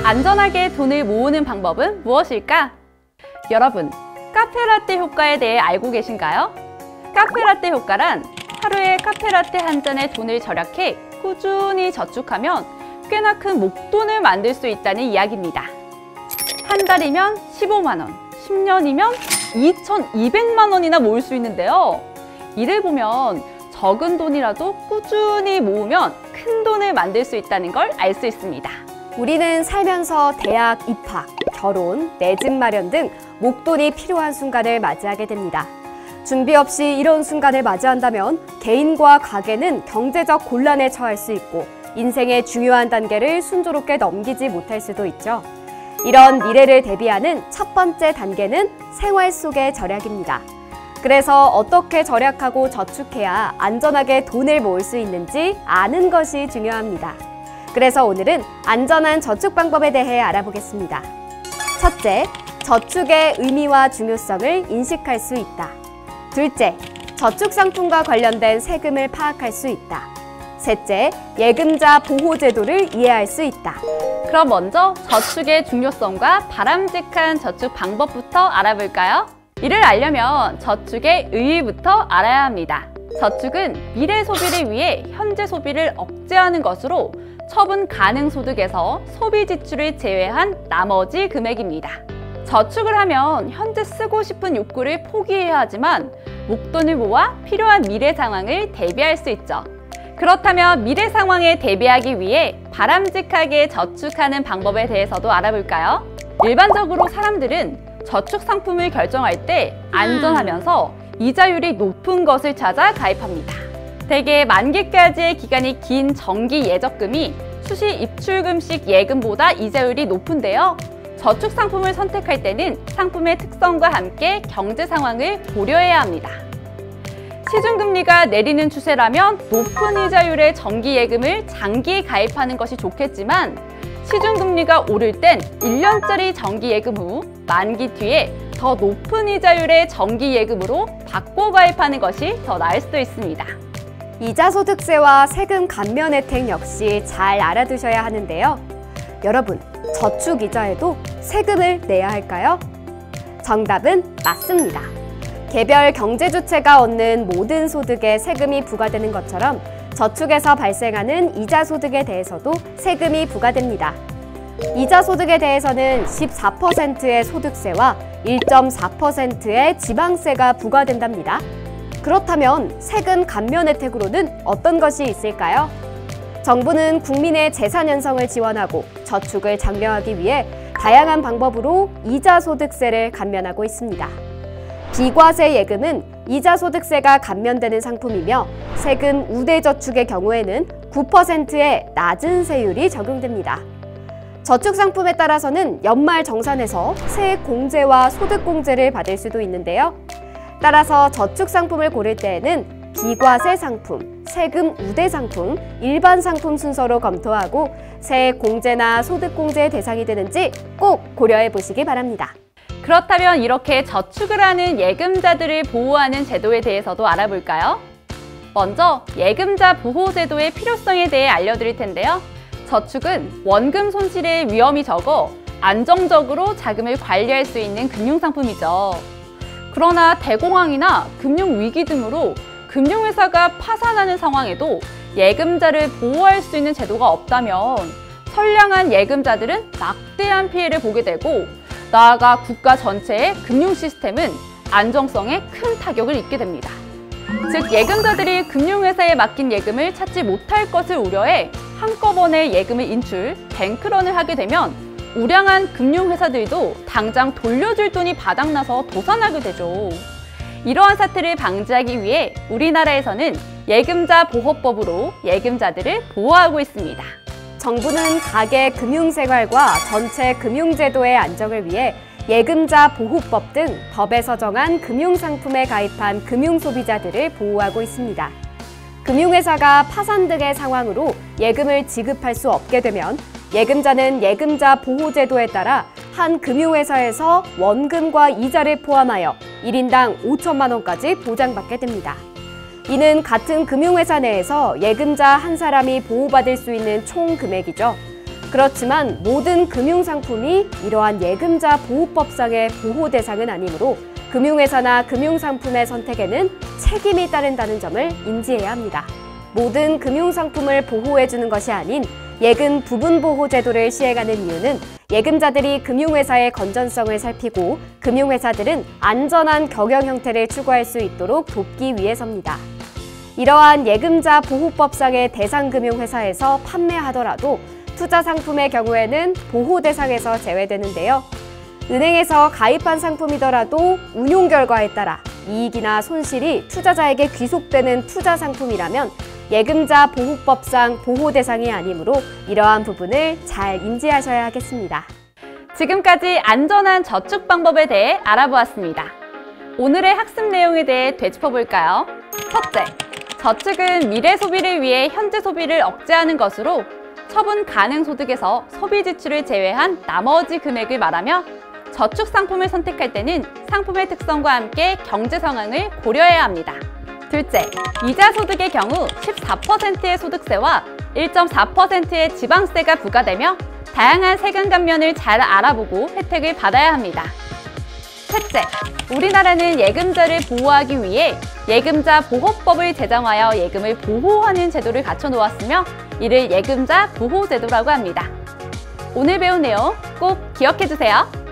안전하게 돈을 모으는 방법은 무엇일까? 여러분, 카페라떼 효과에 대해 알고 계신가요? 카페라떼 효과란 하루에 카페라떼 한 잔에 돈을 절약해 꾸준히 저축하면 꽤나 큰 목돈을 만들 수 있다는 이야기입니다. 한 달이면 15만 원, 10년이면 2,200만 원이나 모을 수 있는데요. 이를 보면 적은 돈이라도 꾸준히 모으면 큰 돈을 만들 수 있다는 걸 알 수 있습니다. 우리는 살면서 대학 입학, 결혼, 내 집 마련 등 목돈이 필요한 순간을 맞이하게 됩니다. 준비 없이 이런 순간을 맞이한다면 개인과 가게는 경제적 곤란에 처할 수 있고 인생의 중요한 단계를 순조롭게 넘기지 못할 수도 있죠. 이런 미래를 대비하는 첫 번째 단계는 생활 속의 절약입니다. 그래서 어떻게 절약하고 저축해야 안전하게 돈을 모을 수 있는지 아는 것이 중요합니다. 그래서 오늘은 안전한 저축 방법에 대해 알아보겠습니다. 첫째, 저축의 의미와 중요성을 인식할 수 있다. 둘째, 저축 상품과 관련된 세금을 파악할 수 있다. 셋째, 예금자 보호 제도를 이해할 수 있다. 그럼 먼저 저축의 중요성과 바람직한 저축 방법부터 알아볼까요? 이를 알려면 저축의 의의부터 알아야 합니다. 저축은 미래 소비를 위해 현재 소비를 억제하는 것으로 처분 가능 소득에서 소비 지출을 제외한 나머지 금액입니다. 저축을 하면 현재 쓰고 싶은 욕구를 포기해야 하지만 목돈을 모아 필요한 미래 상황을 대비할 수 있죠. 그렇다면 미래 상황에 대비하기 위해 바람직하게 저축하는 방법에 대해서도 알아볼까요? 일반적으로 사람들은 저축 상품을 결정할 때 안전하면서 이자율이 높은 것을 찾아 가입합니다. 대개 만기까지의 기간이 긴 정기 예적금이 수시 입출금식 예금보다 이자율이 높은데요. 저축 상품을 선택할 때는 상품의 특성과 함께 경제 상황을 고려해야 합니다. 시중금리가 내리는 추세라면 높은 이자율의 정기 예금을 장기 가입하는 것이 좋겠지만 시중금리가 오를 땐 1년짜리 정기 예금 후 만기 뒤에 더 높은 이자율의 정기 예금으로 바꿔 가입하는 것이 더 나을 수도 있습니다. 이자소득세와 세금 감면 혜택 역시 잘 알아두셔야 하는데요. 여러분, 저축 이자에도 세금을 내야 할까요? 정답은 맞습니다. 개별 경제주체가 얻는 모든 소득에 세금이 부과되는 것처럼 저축에서 발생하는 이자소득에 대해서도 세금이 부과됩니다. 이자소득에 대해서는 14%의 소득세와 1.4%의 지방세가 부과된답니다. 그렇다면 세금 감면 혜택으로는 어떤 것이 있을까요? 정부는 국민의 재산 형성을 지원하고 저축을 장려하기 위해 다양한 방법으로 이자소득세를 감면하고 있습니다. 비과세 예금은 이자소득세가 감면되는 상품이며 세금 우대저축의 경우에는 9%의 낮은 세율이 적용됩니다. 저축 상품에 따라서는 연말정산에서 세액공제와 소득공제를 받을 수도 있는데요. 따라서 저축 상품을 고를 때에는 비과세 상품, 세금 우대 상품, 일반 상품 순서로 검토하고 세액공제나 소득공제의 대상이 되는지 꼭 고려해 보시기 바랍니다. 그렇다면 이렇게 저축을 하는 예금자들을 보호하는 제도에 대해서도 알아볼까요? 먼저 예금자 보호 제도의 필요성에 대해 알려드릴 텐데요. 저축은 원금 손실의 위험이 적어 안정적으로 자금을 관리할 수 있는 금융상품이죠. 그러나 대공황이나 금융위기 등으로 금융회사가 파산하는 상황에도 예금자를 보호할 수 있는 제도가 없다면 선량한 예금자들은 막대한 피해를 보게 되고 나아가 국가 전체의 금융 시스템은 안정성에 큰 타격을 입게 됩니다. 즉 예금자들이 금융회사에 맡긴 예금을 찾지 못할 것을 우려해 한꺼번에 예금을 인출, 뱅크런을 하게 되면 우량한 금융회사들도 당장 돌려줄 돈이 바닥나서 도산하게 되죠. 이러한 사태를 방지하기 위해 우리나라에서는 예금자 보호법으로 예금자들을 보호하고 있습니다. 정부는 가계 금융생활과 전체 금융제도의 안정을 위해 예금자 보호법 등 법에서 정한 금융상품에 가입한 금융소비자들을 보호하고 있습니다. 금융회사가 파산 등의 상황으로 예금을 지급할 수 없게 되면 예금자는 예금자 보호제도에 따라 한 금융회사에서 원금과 이자를 포함하여 1인당 5천만 원까지 보장받게 됩니다. 이는 같은 금융회사 내에서 예금자 한 사람이 보호받을 수 있는 총 금액이죠. 그렇지만 모든 금융상품이 이러한 예금자 보호법상의 보호 대상은 아니므로 금융회사나 금융상품의 선택에는 책임이 따른다는 점을 인지해야 합니다. 모든 금융상품을 보호해주는 것이 아닌 예금 부분보호 제도를 시행하는 이유는 예금자들이 금융회사의 건전성을 살피고 금융회사들은 안전한 경영 형태를 추구할 수 있도록 돕기 위해서입니다. 이러한 예금자 보호법상의 대상 금융회사에서 판매하더라도 투자 상품의 경우에는 보호 대상에서 제외되는데요. 은행에서 가입한 상품이더라도 운용 결과에 따라 이익이나 손실이 투자자에게 귀속되는 투자 상품이라면 예금자 보호법상 보호 대상이 아니므로 이러한 부분을 잘 인지하셔야 하겠습니다. 지금까지 안전한 저축 방법에 대해 알아보았습니다. 오늘의 학습 내용에 대해 되짚어볼까요? 첫째, 저축은 미래 소비를 위해 현재 소비를 억제하는 것으로 처분 가능 소득에서 소비 지출을 제외한 나머지 금액을 말하며 저축 상품을 선택할 때는 상품의 특성과 함께 경제 상황을 고려해야 합니다. 둘째, 이자 소득의 경우 14%의 소득세와 1.4%의 지방세가 부과되며 다양한 세금 감면을 잘 알아보고 혜택을 받아야 합니다. 셋째, 우리나라는 예금자를 보호하기 위해 예금자 보호법을 제정하여 예금을 보호하는 제도를 갖춰놓았으며 이를 예금자 보호제도라고 합니다. 오늘 배운 내용 꼭 기억해주세요.